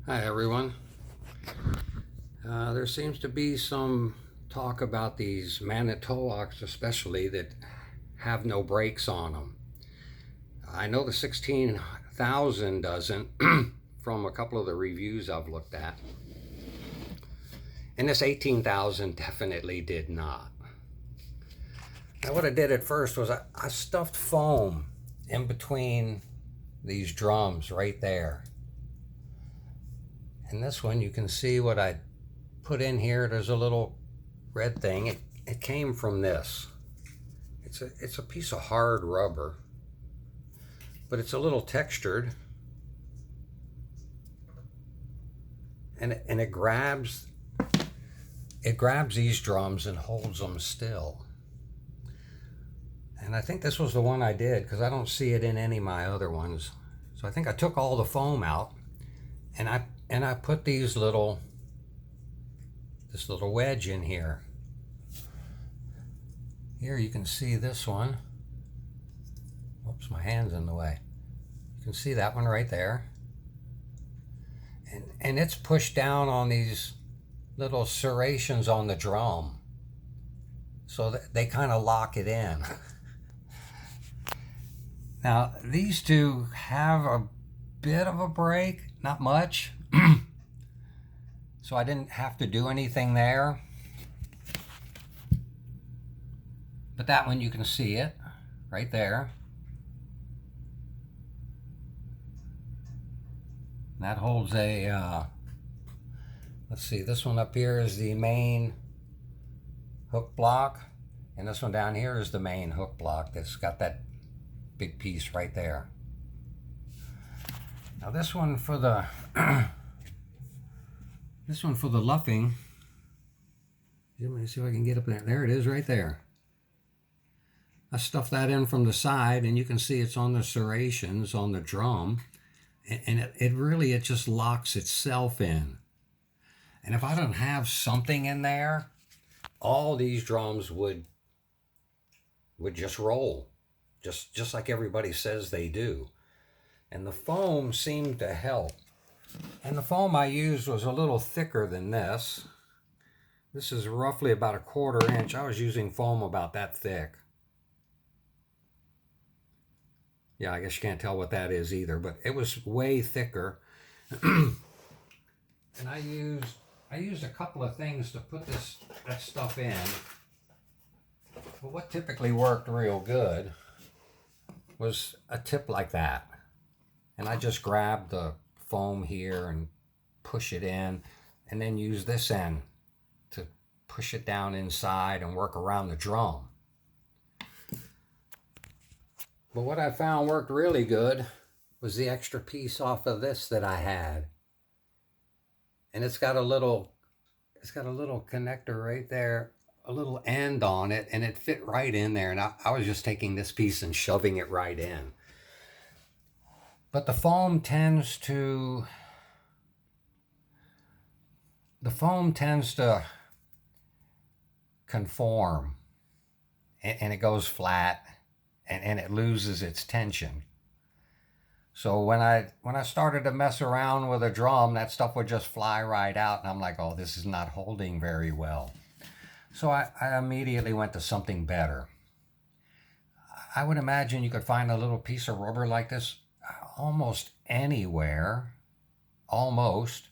Hi everyone. There seems to be some talk about these Manitowocs especially that have no brakes on them. I know the 16,000 doesn't from a couple of the reviews I've looked at. And this 18,000 definitely did not. Now what I did at first was I stuffed foam in between these drums right there. And this one you can see what I put in here. There's a little red thing. It came from this. It's a piece of hard rubber, but it's a little textured, and it grabs these drums and holds them still. And I think this was the one I did because I don't see it in any of my other ones. So I think I took all the foam out, and I put this little wedge in here. Here you can see this one. Oops, my hand's in the way. You can see that one right there. And it's pushed down on these little serrations on the drum, so that they kind of lock it in. Now these two have a bit of a break, not much. So I didn't have to do anything there. But that one you can see it right there. That holds a, let's see, this one up here is the main hook block, and this one down here is the main hook block that's got that big piece right there. Now this one for the this one for the luffing, let me see if I can get up there. There it is right there. I stuffed that in from the side, and you can see it's on the serrations on the drum, and it just locks itself in. And if I don't have something in there, all these drums would just roll, just like everybody says they do. And the foam seemed to help. And the foam I used was a little thicker than this. This is roughly about 1/4 inch. I was using foam about that thick. Yeah, I guess you can't tell what that is either, but it was way thicker. And I used a couple of things to put that stuff in. But what typically worked real good was a tip like that. And I just grabbed the foam here and push it in, and then use this end to push it down inside and work around the drum. But what I found worked really good was the extra piece off of this that I had. And it's got a little connector right there, a little end on it, and it fit right in there. And I was just taking this piece and shoving it right in. But the foam tends to conform, and it goes flat, and it loses its tension. So when I started to mess around with a drum, that stuff would just fly right out, and I'm like, oh, this is not holding very well. So I immediately went to something better. I would imagine you could find a little piece of rubber like this almost anywhere. Almost.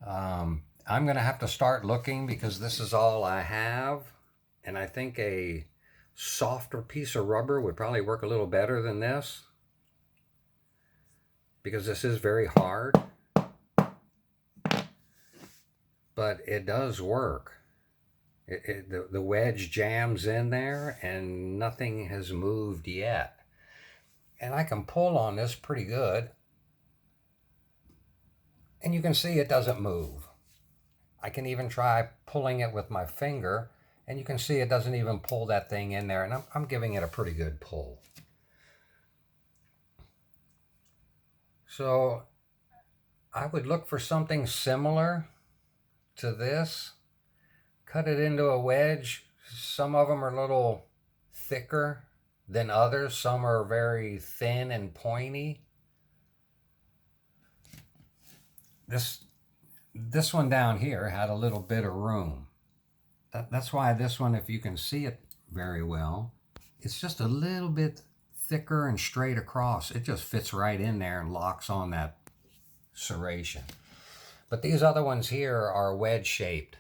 I'm going to have to start looking because this is all I have. And I think a softer piece of rubber would probably work a little better than this, because this is very hard. But it does work. The wedge jams in there and nothing has moved yet. And I can pull on this pretty good. And you can see it doesn't move. I can even try pulling it with my finger, and you can see it doesn't even pull that thing in there. And I'm giving it a pretty good pull. So I would look for something similar to this. Cut it into a wedge. Some of them are a little thicker than others. Some are very thin and pointy. this one down here had a little bit of room. That's why this one, if you can see it very well, it's just a little bit thicker and straight across. It just fits right in there and locks on that serration. But these other ones here are wedge shaped.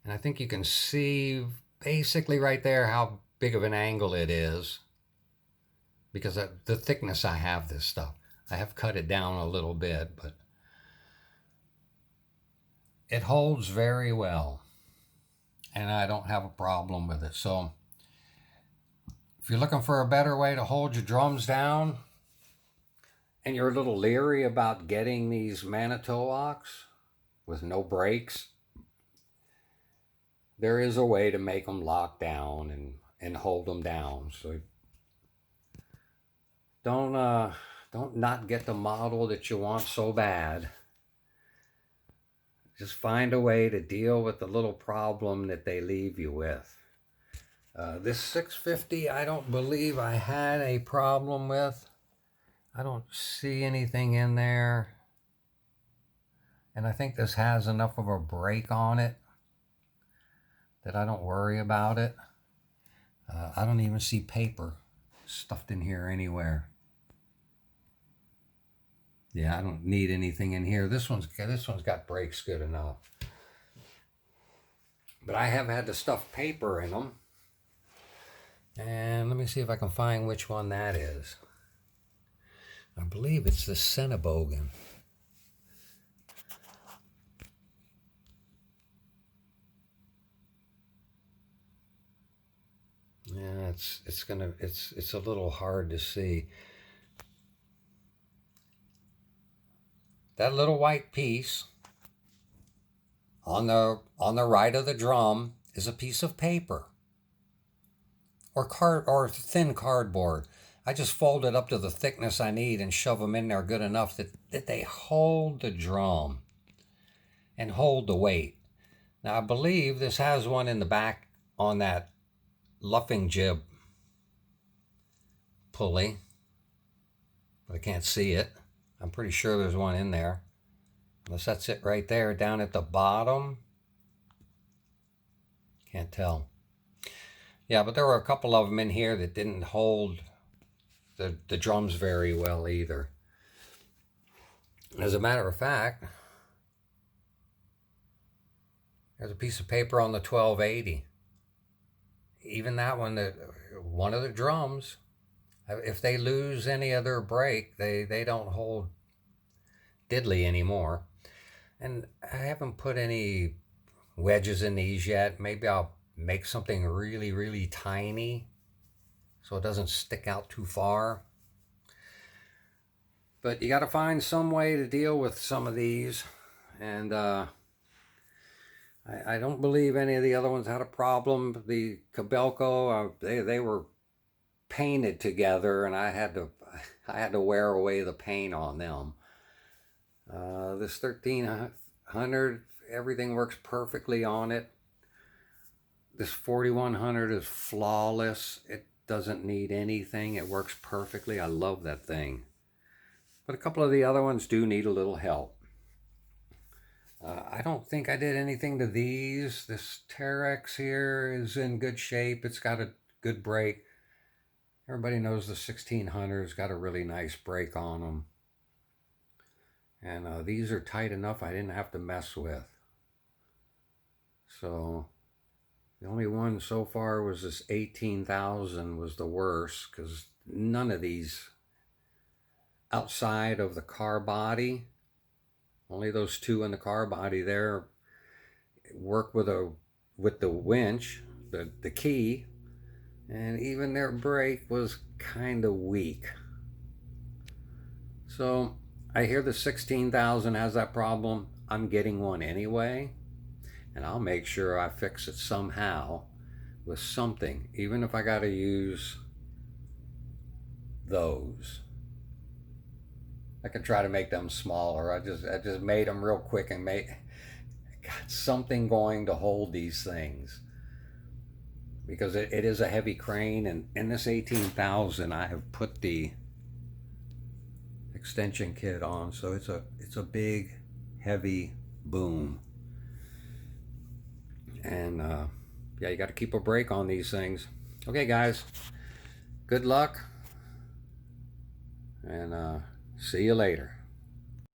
And I think you can see basically right there how big of an angle it is, because of the thickness I have this stuff. I have cut it down a little bit, but it holds very well. And I don't have a problem with it. So if you're looking for a better way to hold your drums down, and you're a little leery about getting these Manitowocs with no brakes, there is a way to make them lock down and hold them down. So don't not get the model that you want so bad. Just find a way to deal with the little problem that they leave you with. This 650, I don't believe I had a problem with. I don't see anything in there. And I think this has enough of a brake on it that I don't worry about it. I don't even see paper stuffed in here anywhere. Yeah, I don't need anything in here. This one's got brakes good enough. But I have had to stuff paper in them. And let me see if I can find which one that is. I believe it's the Centebogen. Yeah, it's a little hard to see. That little white piece on the right of the drum is a piece of paper or thin cardboard. I just fold it up to the thickness I need and shove them in there good enough that they hold the drum and hold the weight. Now I believe this has one in the back on that luffing jib pulley, but I can't see it. I'm pretty sure there's one in there. Unless that's it right there down at the bottom. Can't tell. Yeah, but there were a couple of them in here that didn't hold the drums very well either. As a matter of fact, there's a piece of paper on the 1280. Even that one of the drums, if they lose any of their brake, they don't hold diddly anymore. And I haven't put any wedges in these yet. Maybe I'll make something really, really tiny so it doesn't stick out too far. But you got to find some way to deal with some of these. And I don't believe any of the other ones had a problem. The Cabelco, they were painted together, and I had to wear away the paint on them. This 1300, everything works perfectly on it. This 4100 is flawless. It doesn't need anything. It works perfectly. I love that thing. But a couple of the other ones do need a little help. I don't think I did anything to these. This Terex here is in good shape. It's got a good brake. Everybody knows the 1600's got a really nice brake on them. And these are tight enough I didn't have to mess with. So the only one so far was this 18,000 was the worst, because none of these outside of the car body, only those two in the car body there work with the winch, the key, and even their brake was kind of weak. So I hear the 16,000 has that problem. I'm getting one anyway, and I'll make sure I fix it somehow with something, even if I got to use those. I could try to make them smaller. I just made them real quick and got something going to hold these things, because it is a heavy crane, and in this 18,000 I have put the extension kit on, so it's a big heavy boom. And yeah, you got to keep a brake on these things. Okay, guys, good luck, and see you later.